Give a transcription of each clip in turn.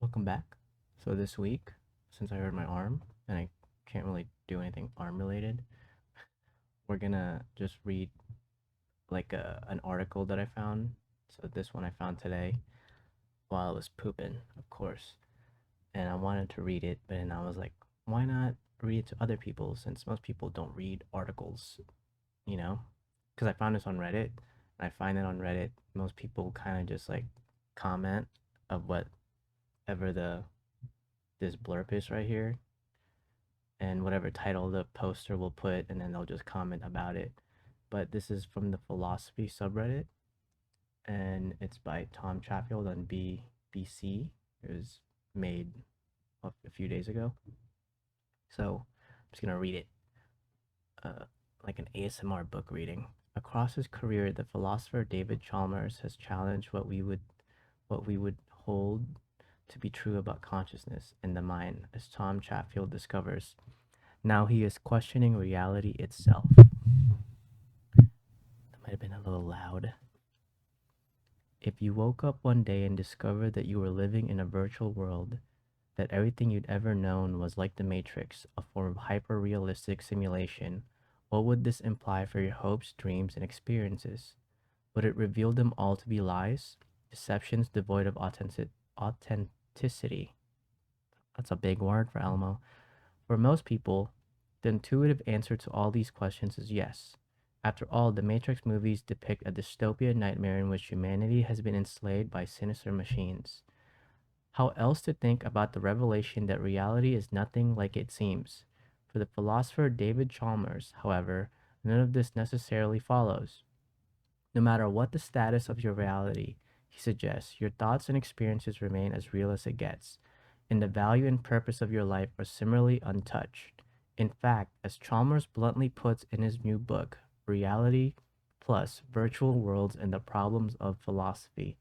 Welcome back. So this week, since I hurt my arm and I can't really do anything arm related, we're gonna just read like an article that I found. So this one I found today while I was pooping, of course. And I wanted to read it, but then I was like, why not read it to other people since most people don't read articles, you know? Because I found this on Reddit, and I find that on Reddit, most people kind of just like comment of whatever the this blurb is right here and whatever title the poster will put, and then they'll just comment about it. But this is from the philosophy subreddit, and it's by Tom Chatfield on BBC. It was made a few days ago. So I'm just gonna read it uh, like an ASMR book reading. Across his career, the philosopher David Chalmers has challenged what we would hold to be true about consciousness and the mind, as Tom Chatfield discovers. Now he is questioning reality itself. That might have been a little loud. If you woke up one day and discovered that you were living in a virtual world, that everything you'd ever known was like the Matrix, a form of hyper-realistic simulation, what would this imply for your hopes, dreams, and experiences? Would it reveal them all to be lies? Deceptions devoid of authenticity? That's a big word for Elmo. For most people, the intuitive answer to all these questions is yes. After all, the Matrix movies depict a dystopian nightmare in which humanity has been enslaved by sinister machines. How else to think about the revelation that reality is nothing like it seems? For the philosopher David Chalmers, however, none of this necessarily follows. No matter what the status of your reality, he suggests, your thoughts and experiences remain as real as it gets, and the value and purpose of your life are similarly untouched. In fact, as Chalmers bluntly puts in his new book, Reality Plus Virtual Worlds and the Problems of Philosophy,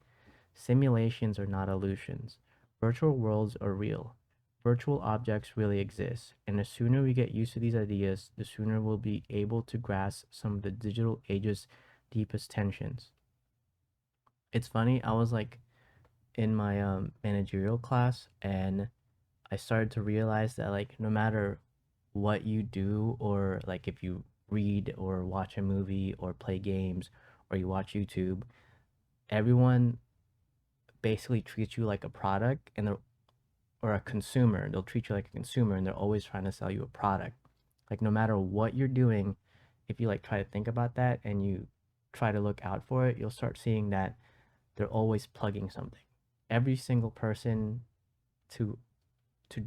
simulations are not illusions. Virtual worlds are real. Virtual objects really exist, and the sooner we get used to these ideas, the sooner we'll be able to grasp some of the digital age's deepest tensions. It's funny, I was like in my managerial class, and I started to realize that like no matter what you do, or like if you read or watch a movie or play games or you watch YouTube, everyone basically treats you like a product, and they're or a consumer. They'll treat you like a consumer, and they're always trying to sell you a product. Like no matter what you're doing, if you like try to think about that and you try to look out for it, you'll start seeing that they're always plugging something. Every single person to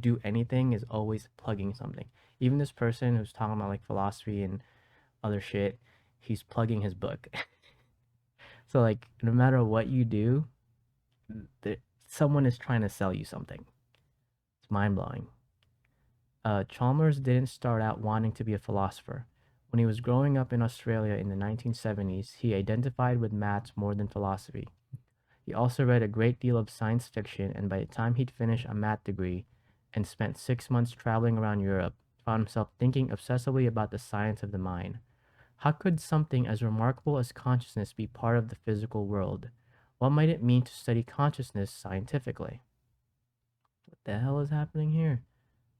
do anything is always plugging something. Even this person who's talking about like philosophy and other shit, he's plugging his book. So like no matter what you do, someone is trying to sell you something. It's mind blowing. Chalmers didn't start out wanting to be a philosopher. When he was growing up in Australia in the 1970s, he identified with maths more than philosophy. He also read a great deal of science fiction, and by the time he'd finished a math degree and spent 6 months traveling around Europe, found himself thinking obsessively about the science of the mind. How could something as remarkable as consciousness be part of the physical world? What might it mean to study consciousness scientifically? What the hell is happening here?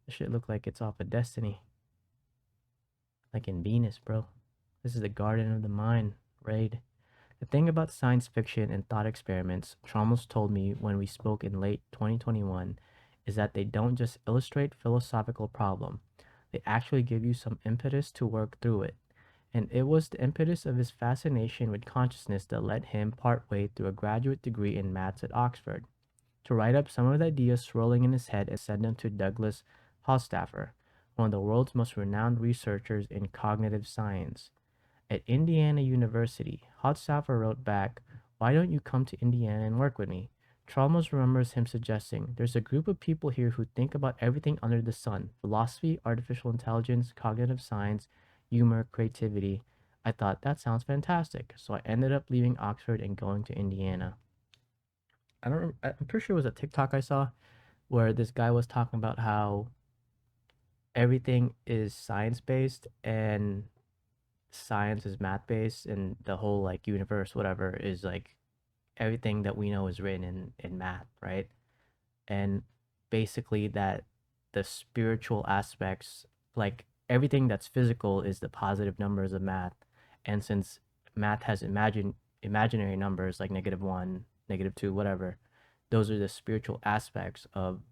This shit look like it's off of Destiny. Like in Venus, bro. This is the Garden of the Mind raid. The thing about science fiction and thought experiments, Chalmers told me when we spoke in late 2021, is that they don't just illustrate philosophical problem. They actually give you some impetus to work through it. And it was the impetus of his fascination with consciousness that led him partway through a graduate degree in maths at Oxford to write up some of the ideas swirling in his head and send them to Douglas Hofstaffer, one of the world's most renowned researchers in cognitive science. At Indiana University, Hofstaffer wrote back, "Why don't you come to Indiana and work with me?" Chalmers remembers him suggesting, "There's a group of people here who think about everything under the sun: philosophy, artificial intelligence, cognitive science, humor, creativity." I thought, that sounds fantastic. So I ended up leaving Oxford and going to Indiana. I'm pretty sure it was a TikTok I saw where this guy was talking about how everything is science based and science is math based, and the whole like universe whatever is like everything that we know is written in math, right? And basically that the spiritual aspects, like everything that's physical, is the positive numbers of math, and since math has imaginary numbers like -1, -2, whatever, those are the spiritual aspects of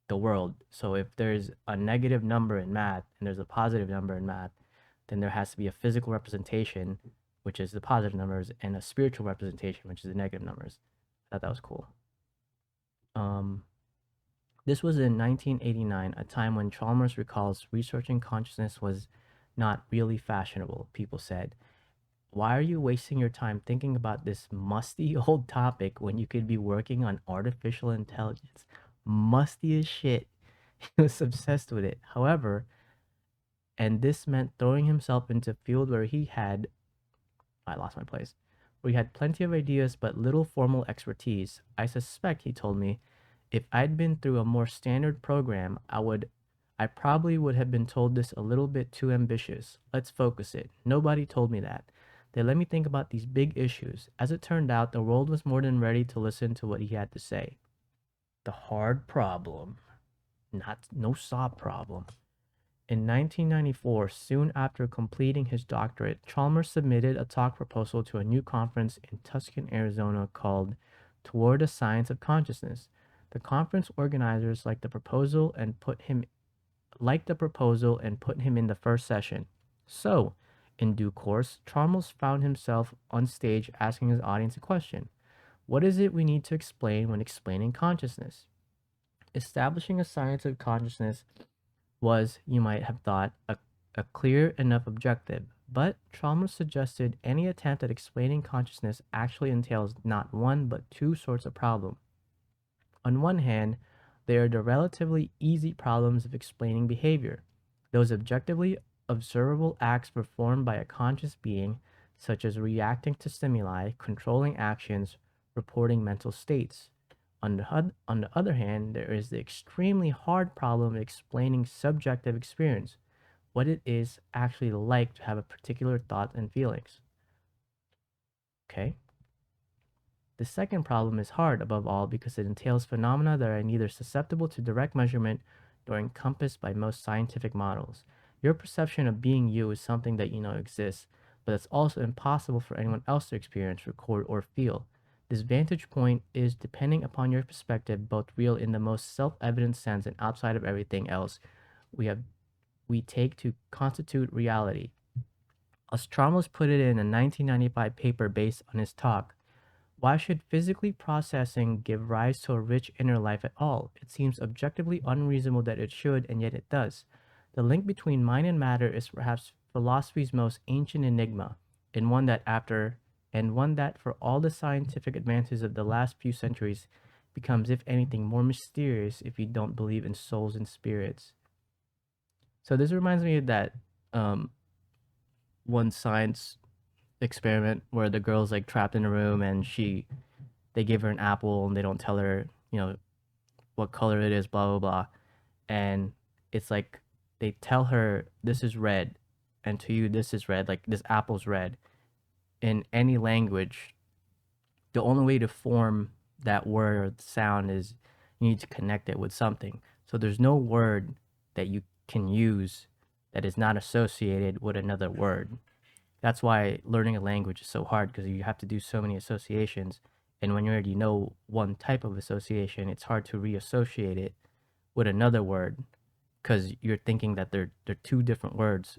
the world. So if there's a negative number in math and there's a positive number in math, then there has to be a physical representation, which is the positive numbers, and a spiritual representation, which is the negative numbers. I thought that was cool. Um, this was in 1989, a time when Chalmers recalls researching consciousness was not really fashionable. People said, "Why are you wasting your time thinking about this musty old topic when you could be working on artificial intelligence?" Musty as shit. He was obsessed with it. However, and this meant throwing himself into a field where he had, I lost my place, where he had plenty of ideas but little formal expertise. I suspect, he told me, if I'd been through a more standard program, I probably would have been told this a little bit too ambitious. Let's focus it. Nobody told me that. They let me think about these big issues. As it turned out, the world was more than ready to listen to what he had to say. The hard problem, not no soft problem. In 1994, soon after completing his doctorate, Chalmers submitted a talk proposal to a new conference in Tucson, Arizona called Toward a Science of Consciousness. The conference organizers liked the proposal and put him in the first session. So, in due course, Chalmers found himself on stage asking his audience a question. What is it we need to explain when explaining consciousness? Establishing a science of consciousness was, you might have thought, a clear enough objective, but Chalmers suggested any attempt at explaining consciousness actually entails not one but two sorts of problem. On one hand, there are the relatively easy problems of explaining behavior, those objectively observable acts performed by a conscious being, such as reacting to stimuli, controlling actions, reporting mental states. On the other hand, there is the extremely hard problem of explaining subjective experience, what it is actually like to have a particular thought and feelings. Okay? The second problem is hard above all because it entails phenomena that are neither susceptible to direct measurement nor encompassed by most scientific models. Your perception of being you is something that you know exists, but it's also impossible for anyone else to experience, record, or feel. This vantage point is, depending upon your perspective, both real in the most self-evident sense and outside of everything else we take to constitute reality. As Chalmers put it in a 1995 paper based on his talk, why should physically processing give rise to a rich inner life at all? It seems objectively unreasonable that it should, and yet it does. The link between mind and matter is perhaps philosophy's most ancient enigma, and one that for all the scientific advances of the last few centuries becomes, if anything, more mysterious if you don't believe in souls and spirits. So this reminds me of that um, one science experiment where the girl's like trapped in a room and they give her an apple and they don't tell her, what color it is, blah blah blah. And it's like they tell her this is red and to you this is red, like this apple's red. In any language, the only way to form that word or sound is you need to connect it with something. So there's no word that you can use that is not associated with another word. That's why learning a language is so hard because you have to do so many associations. And when you already know one type of association, it's hard to reassociate it with another word because you're thinking that they're two different words.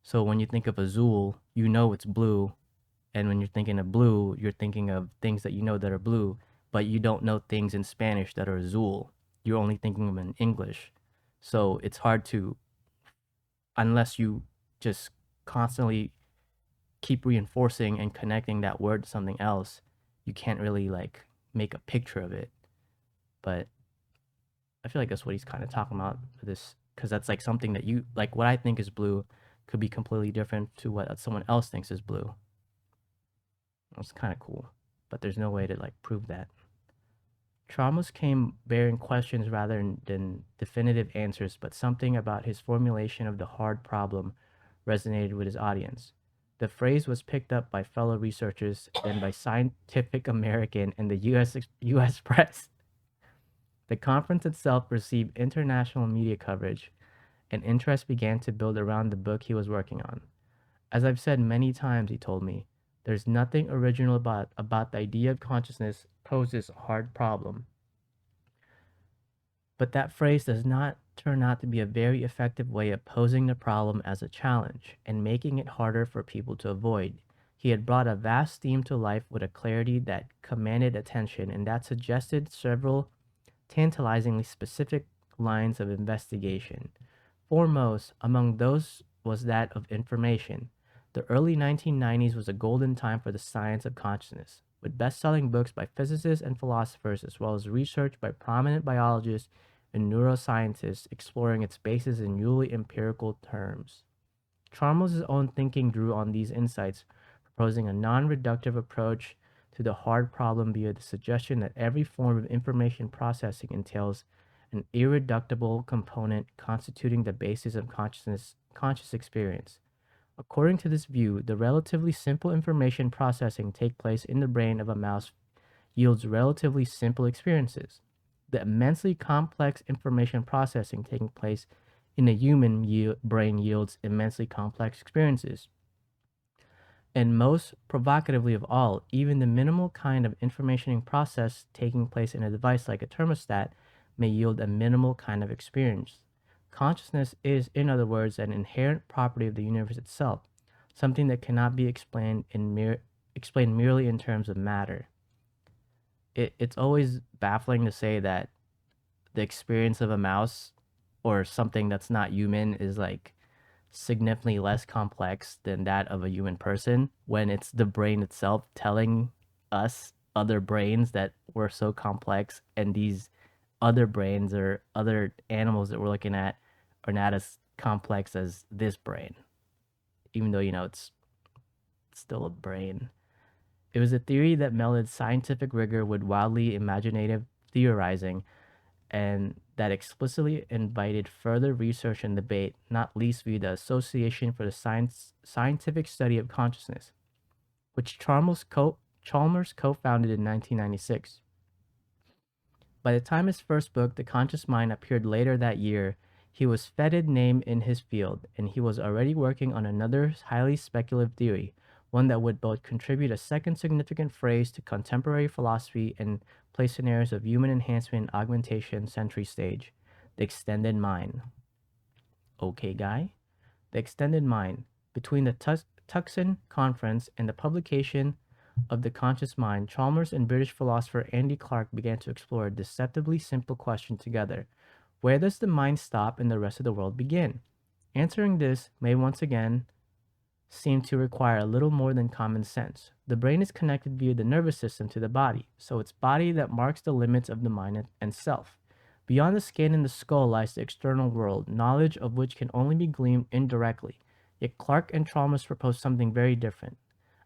So when you think of azul, you know it's blue. And when you're thinking of blue, you're thinking of things that you know that are blue, but you don't know things in Spanish that are azul. You're only thinking of them in English. So it's hard to, unless you just constantly keep reinforcing and connecting that word to something else, you can't really like make a picture of it. But I feel like that's what he's kind of talking about with this, because that's like something that you like. What I think is blue could be completely different to what someone else thinks is blue. It's kind of cool, but there's no way to like prove that. Traumas came bearing questions rather than definitive answers, but something about his formulation of the hard problem resonated with his audience. The phrase was picked up by fellow researchers, then by Scientific American and the US press. The conference itself received international media coverage, and interest began to build around the book he was working on. As I've said many times, he told me, there's nothing original about the idea of consciousness poses a hard problem. But that phrase does not turn out to be a very effective way of posing the problem as a challenge and making it harder for people to avoid. He had brought a vast theme to life with a clarity that commanded attention and that suggested several tantalizingly specific lines of investigation. Foremost among those was that of information. The early 1990s was a golden time for the science of consciousness, with best-selling books by physicists and philosophers as well as research by prominent biologists and neuroscientists exploring its basis in newly empirical terms. Chalmers' own thinking drew on these insights, proposing a non-reductive approach to the hard problem via the suggestion that every form of information processing entails an irreducible component constituting the basis of conscious experience. According to this view, the relatively simple information processing take place in the brain of a mouse yields relatively simple experiences. The immensely complex information processing taking place in a human brain yields immensely complex experiences. And most provocatively of all, even the minimal kind of information process taking place in a device like a thermostat may yield a minimal kind of experience. Consciousness is, in other words, an inherent property of the universe itself, something that cannot be explained merely in terms of matter. It's always baffling to say that the experience of a mouse or something that's not human is like significantly less complex than that of a human person when it's the brain itself telling us other brains that we're so complex, and these other brains or other animals that we're looking at are not as complex as this brain, even though it's still a brain. It was a theory that melded scientific rigor with wildly imaginative theorizing, and that explicitly invited further research and debate, not least via the Association for the Scientific Study of Consciousness, which Chalmers co-founded in 1996. By the time his first book, The Conscious Mind, appeared later that year, he was feted name in his field, and he was already working on another highly speculative theory, one that would both contribute a second significant phrase to contemporary philosophy and place scenarios of human enhancement and augmentation century stage, the extended mind. Okay, guy? The extended mind. Between the Tucson Conference and the publication of The Conscious Mind, Chalmers and British philosopher Andy Clark began to explore a deceptively simple question together. Where does the mind stop and the rest of the world begin? Answering this may once again seem to require a little more than common sense. The brain is connected via the nervous system to the body, so it's body that marks the limits of the mind and self. Beyond the skin and the skull lies the external world, knowledge of which can only be gleaned indirectly. Yet Clark and Chalmers propose something very different,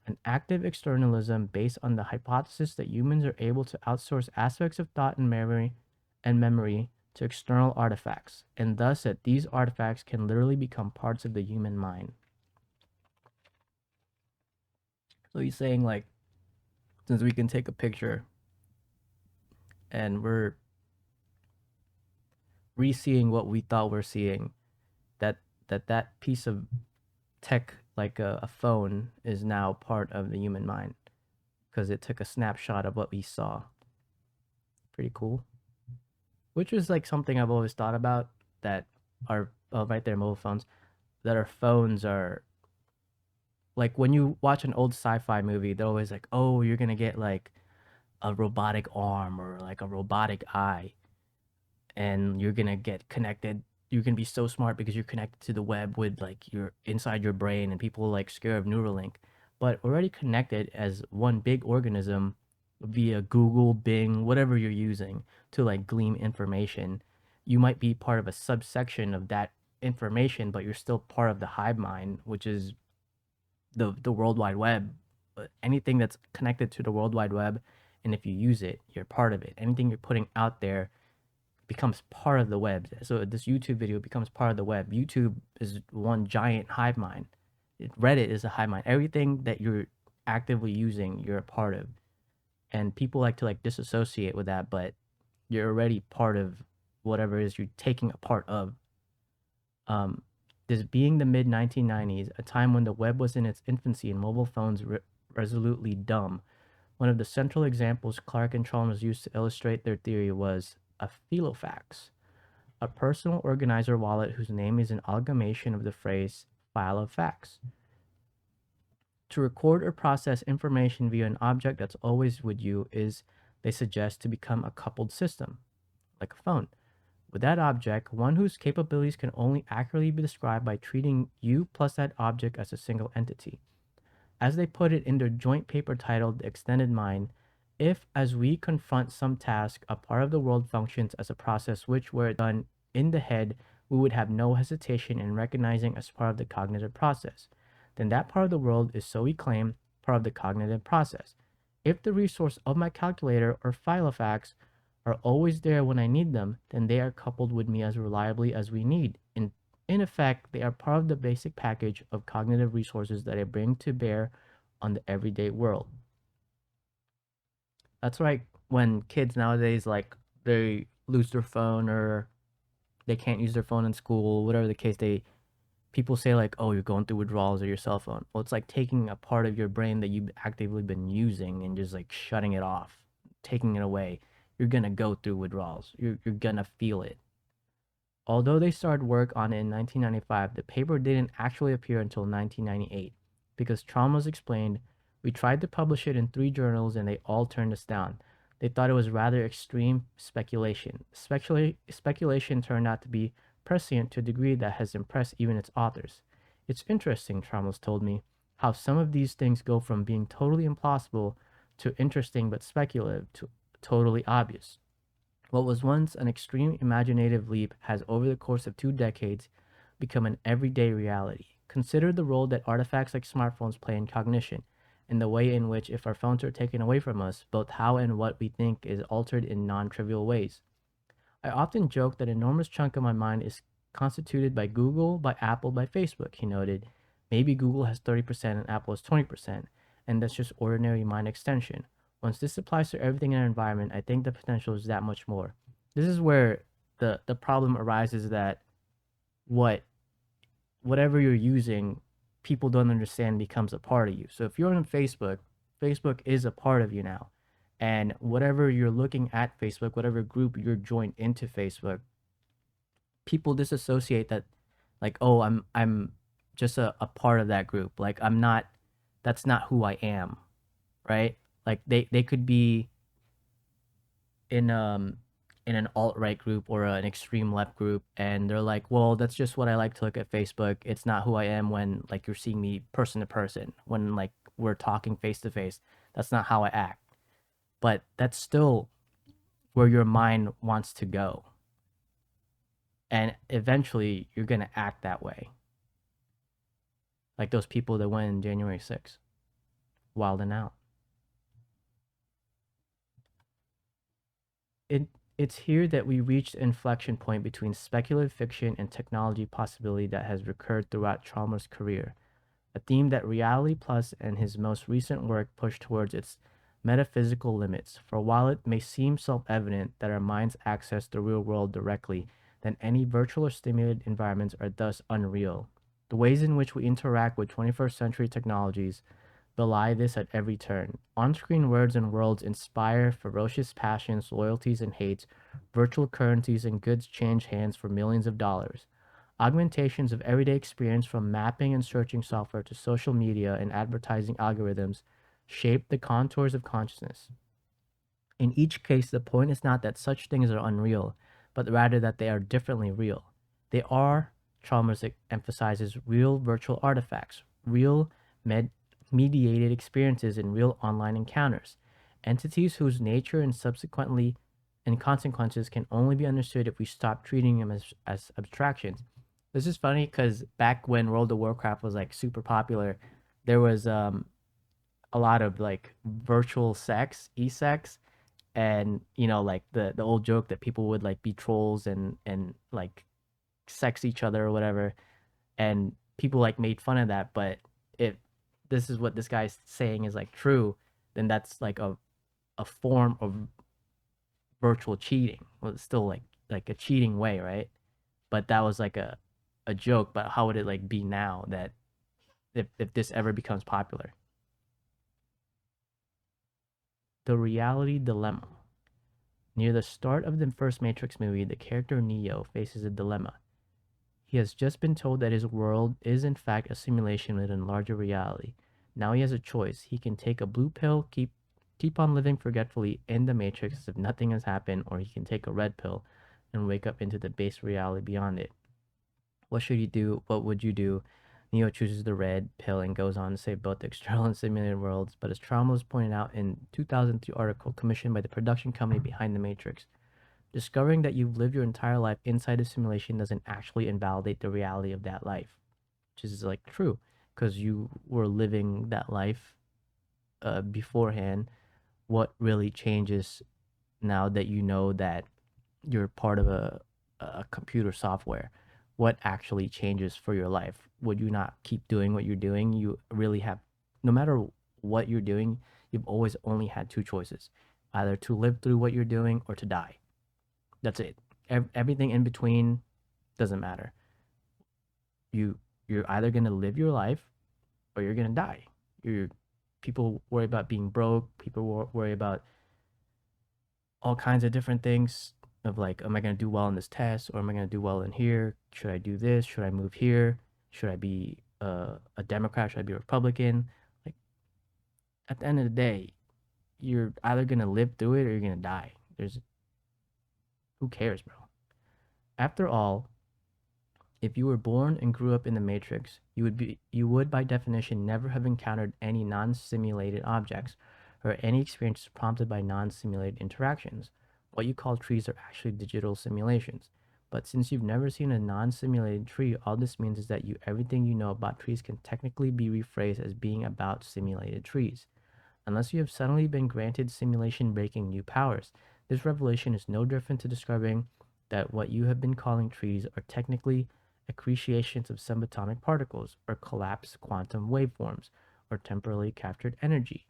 an active externalism based on the hypothesis that humans are able to outsource aspects of thought and memory to external artifacts, and thus that these artifacts can literally become parts of the human mind. So he's saying, like, since we can take a picture and we're re-seeing what we thought we're seeing, that piece of tech, like a phone, is now part of the human mind because it took a snapshot of what we saw. Pretty cool. Which is like something I've always thought about, that our right there, mobile phones, that our phones are like, when you watch an old sci-fi movie, they're always like, oh, you're gonna get like a robotic arm or like a robotic eye, and you're gonna get connected. You can be so smart because you're connected to the web with like your inside your brain, and people are like scared of Neuralink, but already connected as one big organism via Google, Bing, whatever you're using to like glean information. You might be part of a subsection of that information, but you're still part of the hive mind, which is the World Wide Web. Anything that's connected to the World Wide Web, and if you use it, you're part of it. Anything you're putting out there becomes part of the web. So this YouTube video becomes part of the web. YouTube is one giant hive mind. Reddit is a hive mind. Everything that you're actively using, you're a part of. And people like to like disassociate with that, but You're already part of whatever it is you're taking a part of. Um, this being the mid 1990s, a time when the web was in its infancy and mobile phones resolutely dumb. One of the central examples Clark and Chalmers used to illustrate their theory was a filofax, a personal organizer wallet whose name is an amalgamation of the phrase file of facts. To record or process information via an object that's always with you is, they suggest, to become a coupled system, like a phone. With that object, one whose capabilities can only accurately be described by treating you plus that object as a single entity. As they put it in their joint paper titled The Extended Mind, if, as we confront some task, a part of the world functions as a process which, were it done in the head, we would have no hesitation in recognizing as part of the cognitive process, then that part of the world is, so we claim, part of the cognitive process. If the resource of my calculator or filofax are always there when I need them, then they are coupled with me as reliably as we need. In effect, they are part of the basic package of cognitive resources that I bring to bear on the everyday world. That's right. When kids nowadays, like, they lose their phone or they can't use their phone in school, whatever the case, they people say like, "Oh, you're going through withdrawals of your cell phone." Well, it's like taking a part of your brain that you've actively been using and just like shutting it off, taking it away. You're gonna go through withdrawals. You're gonna feel it. Although they started work on it in 1995, the paper didn't actually appear until 1998 because Chalmers explained, "We tried to publish it in 3 journals and they all turned us down. They thought it was rather extreme speculation. Speculation turned out to be prescient to a degree that has impressed even its authors. It's interesting," Chalmers told me, "how some of these things go from being totally implausible to interesting but speculative to totally obvious. What was once an extreme imaginative leap has, over the course of 2 decades, become an everyday reality. Consider the role that artifacts like smartphones play in cognition, and the way in which, if our phones are taken away from us, both how and what we think is altered in non trivial ways. I often joke that an enormous chunk of my mind is constituted by Google, by Apple, by Facebook," he noted. "Maybe Google has 30% and Apple has 20%, and that's just ordinary mind extension. Once this applies to everything in our environment, I think the potential is that much more." This is where the problem arises, that what whatever you're using, people don't understand becomes a part of you. So if you're on Facebook, Facebook is a part of you now. And whatever you're looking at Facebook, whatever group you're joined into Facebook, people disassociate that, like, oh, I'm just a part of that group. Like, I'm not, that's not who I am, right? Like, they could be in in an alt right group or an extreme left group, and they're like, well, that's just what I like to look at Facebook. It's not who I am when, like, you're seeing me person to person, when, like, we're talking face to face. That's not how I act. But that's still where your mind wants to go, and eventually you're gonna act that way, like those people that went in January 6th, wilding out. it it's here that we reach the inflection point between speculative fiction and technology possibility that has recurred throughout Chalmers' career, a theme that Reality Plus and his most recent work push towards its metaphysical limits. For while it may seem self-evident that our minds access the real world directly, then any virtual or stimulated environments are thus unreal. The ways in which we interact with 21st century technologies belie this at every turn. On-screen words and worlds inspire ferocious passions, loyalties, and hates. Virtual currencies and goods change hands for millions of dollars. Augmentations of everyday experience, from mapping and searching software to social media and advertising algorithms, shape the contours of consciousness. In each case, the point is not that such things are unreal, but rather that they are differently real. They are, Chalmers emphasizes, real virtual artifacts, real mediated experiences in real online encounters, entities whose nature and subsequently and consequences can only be understood if we stop treating them as abstractions. This is funny because back when World of Warcraft was like super popular, there was a lot of like virtual sex, e-sex, and like the old joke that people would like be trolls and like sex each other or whatever, and people like made fun of that. But if this is what this guy's saying is like true, then that's like a form of virtual cheating. Well, it's still like a cheating way, right? But that was like a joke. But how would it like be now that if this ever becomes popular? The reality dilemma. Near the start of the first Matrix movie, the character Neo faces a dilemma. He has just been told that his world is in fact a simulation within a larger reality. Now he has a choice. He can take a blue pill, keep on living forgetfully in the Matrix as if nothing has happened, or he can take a red pill and wake up into the base reality beyond it. What should you do? What would you do? Neo chooses the red pill and goes on to save both the external and simulated worlds, but as Chalmers pointed out in 2003 article commissioned by the production company behind The Matrix, discovering that you've lived your entire life inside a simulation doesn't actually invalidate the reality of that life, which is like true, because you were living that life beforehand. What really changes now that you know that you're part of a computer software? What actually changes for your life? Would you not keep doing what you're doing? You really have, no matter what you're doing, you've always only had two choices, either to live through what you're doing or to die. That's it. Everything in between doesn't matter. You you're either gonna live your life or you're gonna die. You're People worry about being broke. People worry about all kinds of different things of like, am I gonna do well in this test or am I gonna do well in here? Should I do this? Should I move here? Should I be a Democrat? Should I be a Republican? Like at the end of the day, you're either gonna live through it or you're gonna die. There's Who cares, bro? After all, if you were born and grew up in the Matrix, you would by definition never have encountered any non-simulated objects or any experiences prompted by non-simulated interactions. What you call trees are actually digital simulations. But since you've never seen a non-simulated tree, all this means is that everything you know about trees can technically be rephrased as being about simulated trees. Unless you have suddenly been granted simulation breaking new powers, this revelation is no different to describing that what you have been calling trees are technically accretions of subatomic particles, or collapsed quantum waveforms, or temporarily captured energy.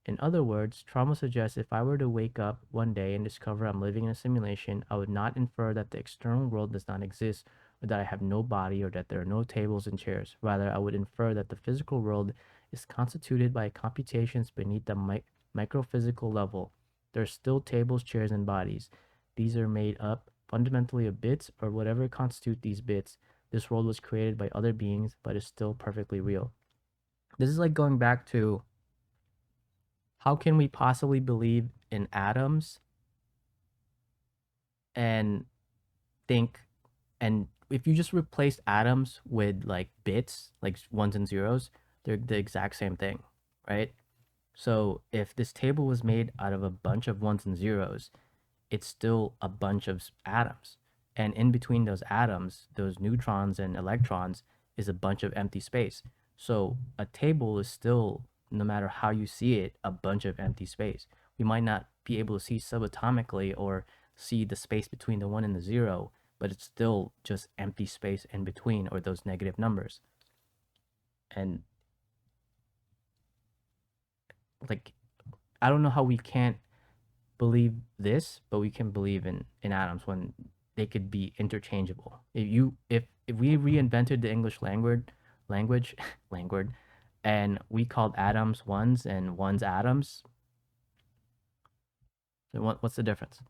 In other words, trauma suggests if I were to wake up one day and discover I'm living in a simulation, I would not infer that the external world does not exist, or that I have no body, or that there are no tables and chairs. Rather, I would infer that the physical world is constituted by computations beneath the microphysical level. There are still tables, chairs, and bodies. These are made up fundamentally of bits or whatever constitute these bits. This world was created by other beings, but is still perfectly real. This is like going back to how can we possibly believe in atoms and think, and if you just replace atoms with like bits, like ones and zeros, they're the exact same thing, right? So if this table was made out of a bunch of ones and zeros, it's still a bunch of atoms. And in between those atoms, those neutrons and electrons, is a bunch of empty space. So a table is still, no matter how you see it, a bunch of empty space. We might not be able to see subatomically or see the space between the one and the zero, but it's still just empty space in between, or those negative numbers. And like, I don't know how we can't believe this, but we can believe in atoms when they could be interchangeable. If we reinvented the English language language, and we called atoms ones and ones atoms, then what's the difference?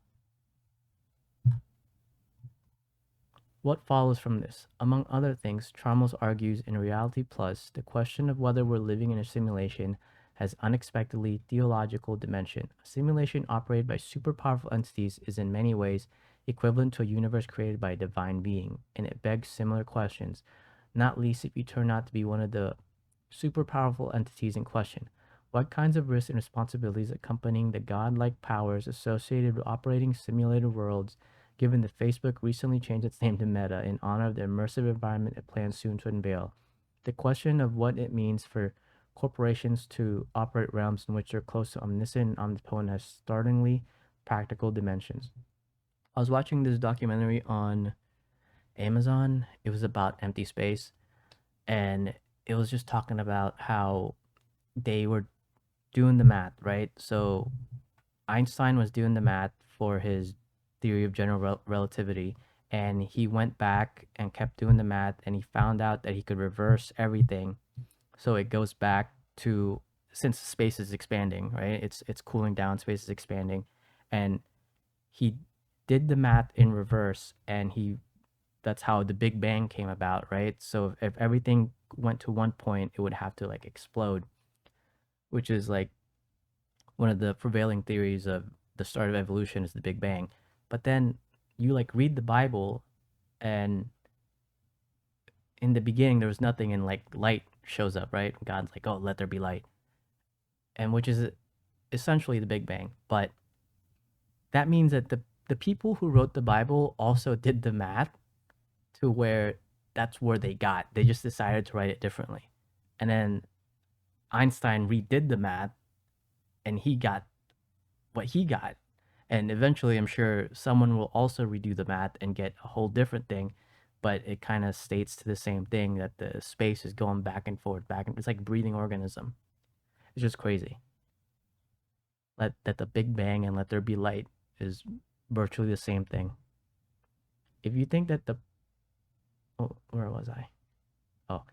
What follows from this? Among other things, Chalmers argues in Reality Plus, the question of whether we're living in a simulation has unexpectedly theological dimension. A simulation operated by super powerful entities is in many ways equivalent to a universe created by a divine being, and it begs similar questions, not least if you turn out to be one of the super powerful entities in question. What kinds of risks and responsibilities accompanying the godlike powers associated with operating simulated worlds, given that Facebook recently changed its name to Meta in honor of the immersive environment it plans soon to unveil? The question of what it means for corporations to operate realms in which they're close to omniscient and omnipotent has startlingly practical dimensions. I was watching this documentary on Amazon. It was about empty space, and it was just talking about how they were doing the math, right? So Einstein was doing the math for his theory of general relativity, and he went back and kept doing the math, and he found out that he could reverse everything. So it goes back to, since space is expanding, right? It's cooling down, space is expanding, and he did the math in reverse, and he that's how the Big Bang came about, right? So if everything went to one point, it would have to like explode, which is like one of the prevailing theories of the start of evolution is the Big Bang. But then you like read the Bible, and in the beginning there was nothing, and like light shows up, right? God's like, "Oh, let there be light." And which is essentially the Big Bang. But that means that the people who wrote the Bible also did the math to where that's where they got. They just decided to write it differently. And then Einstein redid the math, and he got what he got. And eventually, I'm sure someone will also redo the math and get a whole different thing, but it kind of states to the same thing, that the space is going back and forth, back and it's like a breathing organism. It's just crazy. That the Big Bang and let there be light is virtually the same thing. If you think that the oh, where was I? Oh,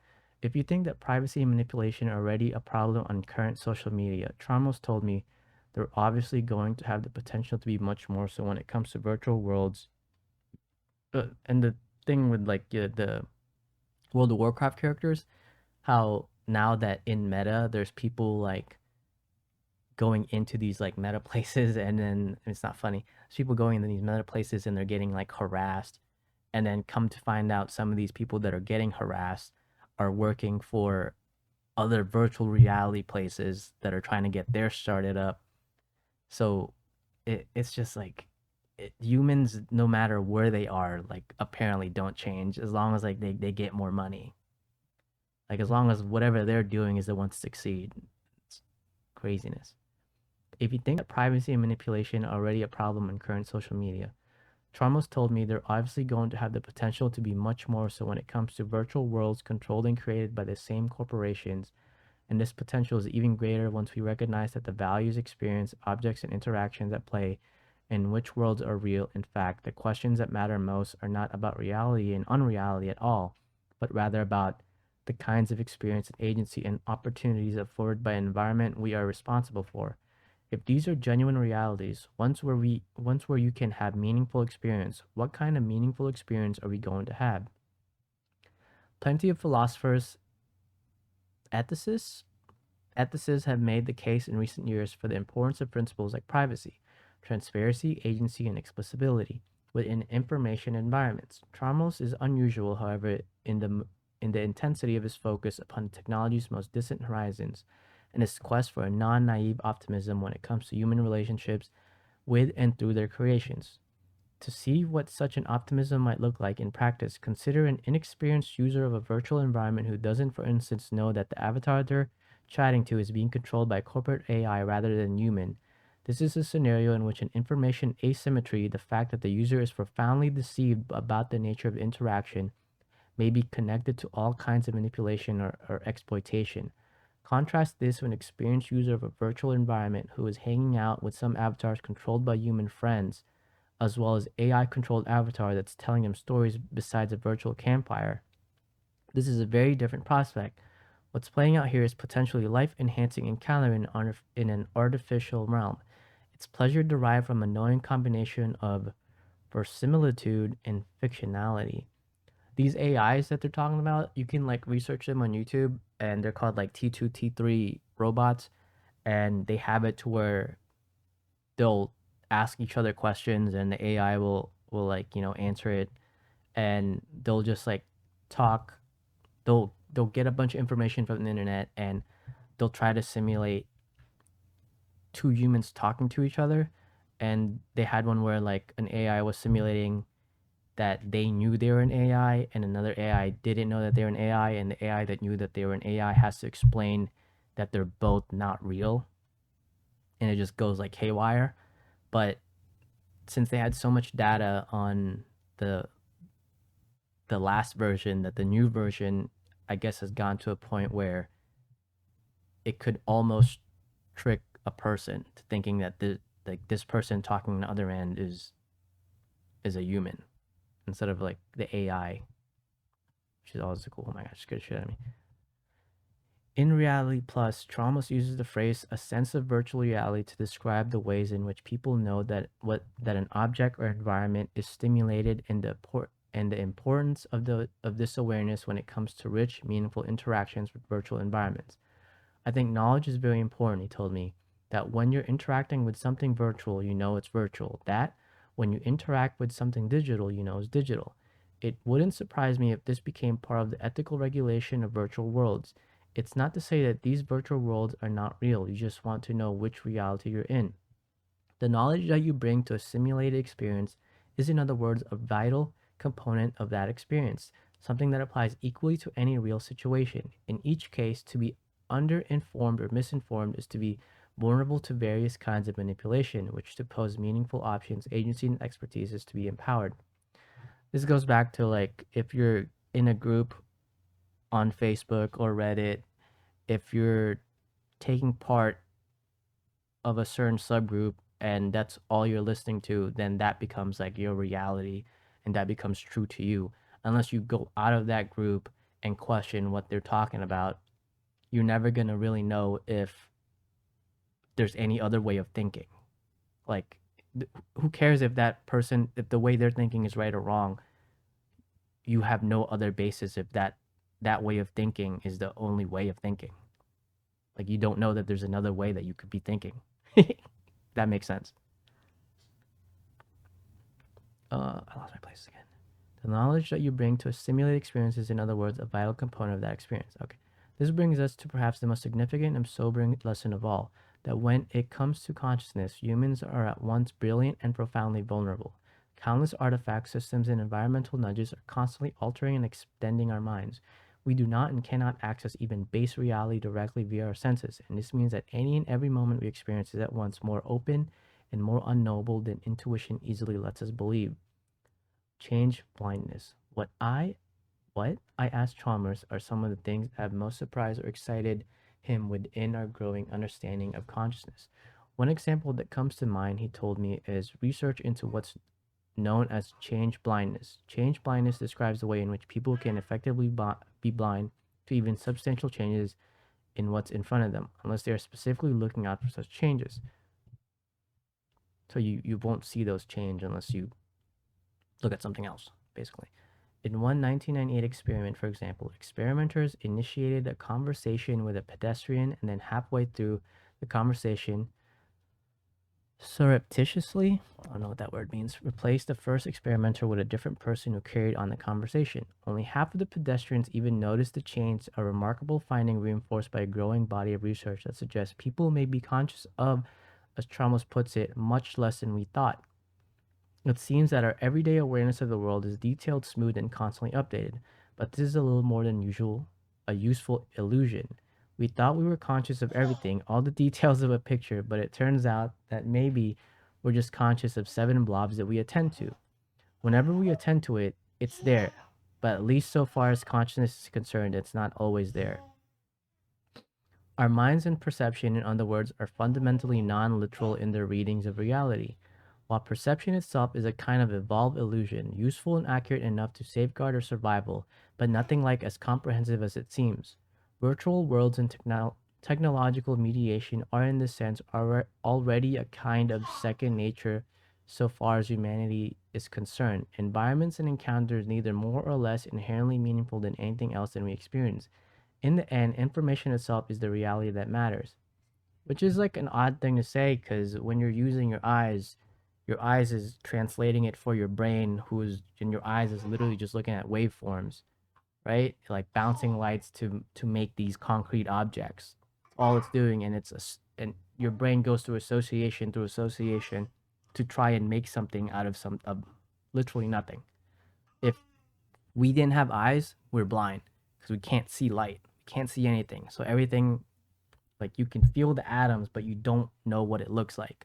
if you think that privacy and manipulation are already a problem on current social media, Chalmers told me they're obviously going to have the potential to be much more so when it comes to virtual worlds. And the thing with like the World of Warcraft characters, how now that in meta there's people like going into these like meta places, and then it's not funny. There's people going into these meta places and they're getting like harassed, and then come to find out some of these people that are getting harassed are working for other virtual reality places that are trying to get their started up. So it's just like humans, no matter where they are, like apparently don't change as long as like they get more money. Like as long as whatever they're doing is the one to succeed. It's craziness. If you think that privacy and manipulation are already a problem in current social media, Chalmers told me they're obviously going to have the potential to be much more so when it comes to virtual worlds controlled and created by the same corporations, and this potential is even greater once we recognize that the values, experience, objects, and interactions at play in which worlds are real. In fact, the questions that matter most are not about reality and unreality at all, but rather about the kinds of experience and agency and opportunities afforded by environment we are responsible for. If these are genuine realities, once where you can have meaningful experience, what kind of meaningful experience are we going to have? Plenty of philosophers, ethicists, ethicists have made the case in recent years for the importance of principles like privacy, transparency, agency, and explicability within information environments. Chalmers is unusual, however, in the intensity of his focus upon technology's most distant horizons and his quest for a non-naive optimism when it comes to human relationships with and through their creations. To see what such an optimism might look like in practice, consider an inexperienced user of a virtual environment who doesn't, for instance, know that the avatar they're chatting to is being controlled by corporate AI rather than human. This is a scenario in which an information asymmetry, the fact that the user is profoundly deceived about the nature of interaction, may be connected to all kinds of manipulation or exploitation. Contrast this with an experienced user of a virtual environment who is hanging out with some avatars controlled by human friends, as well as AI controlled avatar that's telling them stories besides a virtual campfire. This is a very different prospect. What's playing out here is potentially life enhancing encounter in an artificial realm. It's pleasure derived from a knowing combination of verisimilitude and fictionality. These AIs that they're talking about, you can like research them on YouTube, and they're called like T2, T3 robots, and they have it to where they'll ask each other questions, and the AI will like, answer it, and they'll just like talk. They'll get a bunch of information from the internet, and they'll try to simulate two humans talking to each other. And they had one where like an AI was simulating that they knew they were an AI, and another AI didn't know that they were an AI, and the AI that knew that they were an AI has to explain that they're both not real, and it just goes like haywire. But since they had so much data on the the last version, that the new version, I guess, has gone to a point where it could almost trick a person to thinking that like this person talking on the other end is a human instead of like the AI, which is always cool. Oh my gosh, good shit at me. In Reality Plus, Chalmers uses the phrase "a sense of virtual reality" to describe the ways in which people know that an object or environment is stimulated, and the importance of this awareness when it comes to rich, meaningful interactions with virtual environments. I think knowledge is very important, he told me. That when you're interacting with something virtual, you know it's virtual. That when you interact with something digital, you know it's digital. It wouldn't surprise me if this became part of the ethical regulation of virtual worlds. It's not to say that these virtual worlds are not real, you just want to know which reality you're in. The knowledge that you bring to a simulated experience is, in other words, a vital component of that experience, something that applies equally to any real situation. In each case, to be underinformed or misinformed is to be vulnerable to various kinds of manipulation, which to pose meaningful options, agency, and expertise is to be empowered. This goes back to like if you're in a group on Facebook or Reddit, if you're taking part of a certain subgroup and that's all you're listening to, then that becomes like your reality and that becomes true to you. Unless you go out of that group and question what they're talking about, you're never going to really know if there's any other way of thinking. Like, who cares if that person, if the way they're thinking is right or wrong? You have no other basis if that way of thinking is the only way of thinking. Like, you don't know that there's another way that you could be thinking. That makes sense. I lost my place again. The knowledge that you bring to a simulated experience is, in other words, a vital component of that experience. Okay. This brings us to perhaps the most significant and sobering lesson of all, that when it comes to consciousness, humans are at once brilliant and profoundly vulnerable. Countless artifacts, systems, and environmental nudges are constantly altering and extending our minds. We do not and cannot access even base reality directly via our senses, and this means that any and every moment we experience is at once more open and more unknowable than intuition easily lets us believe. Change blindness. What I asked Chalmers are some of the things that have most surprised or excited him within our growing understanding of consciousness. One example that comes to mind, he told me, is research into what's known as change blindness. Change blindness describes the way in which people can effectively be blind to even substantial changes in what's in front of them, unless they are specifically looking out for such changes. So you won't see those change unless you look at something else, basically. In one 1998 experiment, for example, experimenters initiated a conversation with a pedestrian and then halfway through the conversation, surreptitiously, I don't know what that word means, replaced the first experimenter with a different person who carried on the conversation. Only half of the pedestrians even noticed the change, a remarkable finding reinforced by a growing body of research that suggests people may be conscious of, as Chalmers puts it, much less than we thought. It seems that our everyday awareness of the world is detailed, smooth, and constantly updated, but this is a little more than usual, a useful illusion. We thought we were conscious of everything, all the details of a picture, but it turns out that maybe we're just conscious of 7 blobs that we attend to. Whenever we attend to it, it's there, but at least so far as consciousness is concerned, it's not always there. Our minds and perception, in other words, are fundamentally non-literal in their readings of reality. While perception itself is a kind of evolved illusion, useful and accurate enough to safeguard our survival, but nothing like as comprehensive as it seems. Virtual worlds and technological mediation are, in this sense, already a kind of second nature so far as humanity is concerned. Environments and encounters neither more or less inherently meaningful than anything else that we experience. In the end, information itself is the reality that matters, which is like an odd thing to say because when you're using your eyes is translating it for your brain, who's in your eyes is literally just looking at waveforms, right? Like bouncing lights to make these concrete objects. All it's doing, and and your brain goes through association to try and make something out of literally nothing. If we didn't have eyes, we're blind because we can't see light, can't see anything. So everything, like you can feel the atoms, but you don't know what it looks like.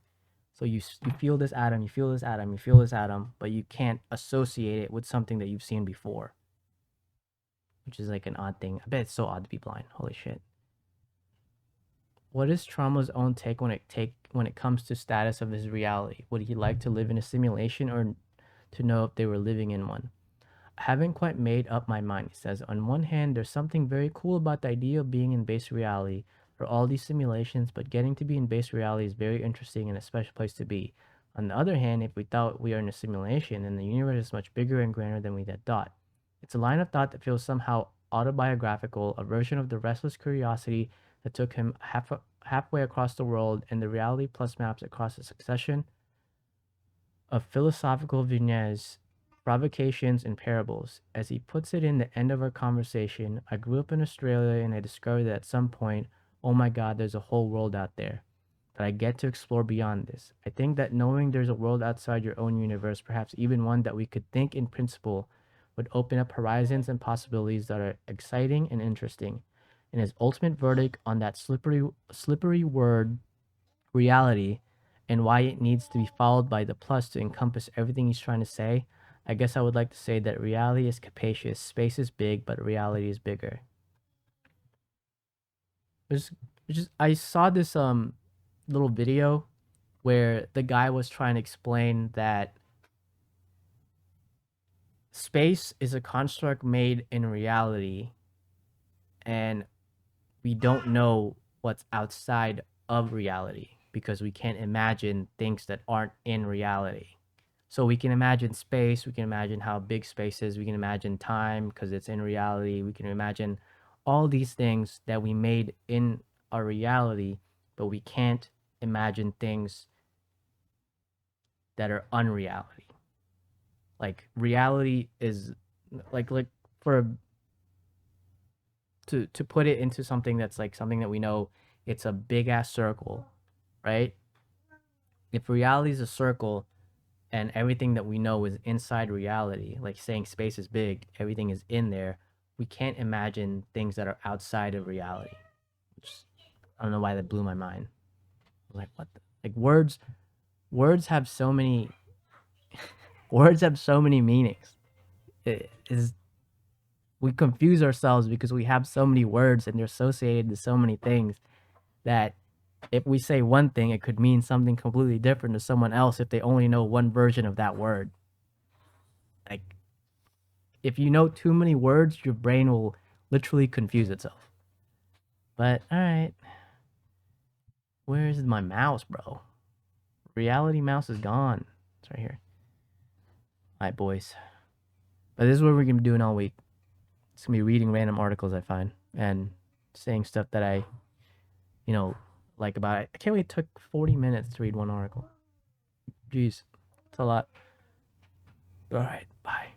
So you feel this atom, you feel this atom, you feel this atom, but you can't associate it with something that you've seen before, which is like an odd thing. I bet it's so odd to be blind. Holy shit. What is Trauma's own take when it comes to status of his reality. Would he like to live in a simulation or to know if they were living in one? I haven't quite made up my mind, he says. On one hand, there's something very cool about the idea of being in base reality for all these simulations, but getting to be in base reality is very interesting and a special place to be. On the other hand, if we thought we are in a simulation, then the universe is much bigger and grander than we had thought. It's a line of thought that feels somehow autobiographical, a version of the restless curiosity that took him halfway across the world, and the reality plus maps across a succession of philosophical vignettes, provocations, and parables. As he puts it in the end of our conversation, I grew up in Australia and I discovered that at some point, oh my god, there's a whole world out there that I get to explore beyond this. I think that knowing there's a world outside your own universe, perhaps even one that we could think in principle, would open up horizons and possibilities that are exciting and interesting. And his ultimate verdict on that slippery word, reality, and why it needs to be followed by the plus to encompass everything he's trying to say, I guess I would like to say that reality is capacious, space is big, but reality is bigger. Which, which is, I saw this little video where the guy was trying to explain that space is a construct made in reality, and we don't know what's outside of reality because we can't imagine things that aren't in reality. So we can imagine space, we can imagine how big space is, we can imagine time because it's in reality, we can imagine all these things that we made in our reality, but we can't imagine things that are unreality. Like reality is like for to put it into something that's like something that we know, it's a big ass circle, right? If reality is a circle and everything that we know is inside reality, like saying space is big, everything is in there, we can't imagine things that are outside of reality. Which, I don't know why that blew my mind. I was like, what the? Like words have so many words have so many meanings. It is we confuse ourselves because we have so many words and they're associated to so many things that if we say one thing, it could mean something completely different to someone else if they only know one version of that word. Like, if you know too many words, your brain will literally confuse itself. But, alright. Where's my mouse, bro? Reality mouse is gone. It's right here. Alright, boys. But this is what we're going to be doing all week. It's going to be reading random articles I find and saying stuff that I, like about it. I can't believe it took 40 minutes to read one article. Jeez. It's a lot. Alright, bye.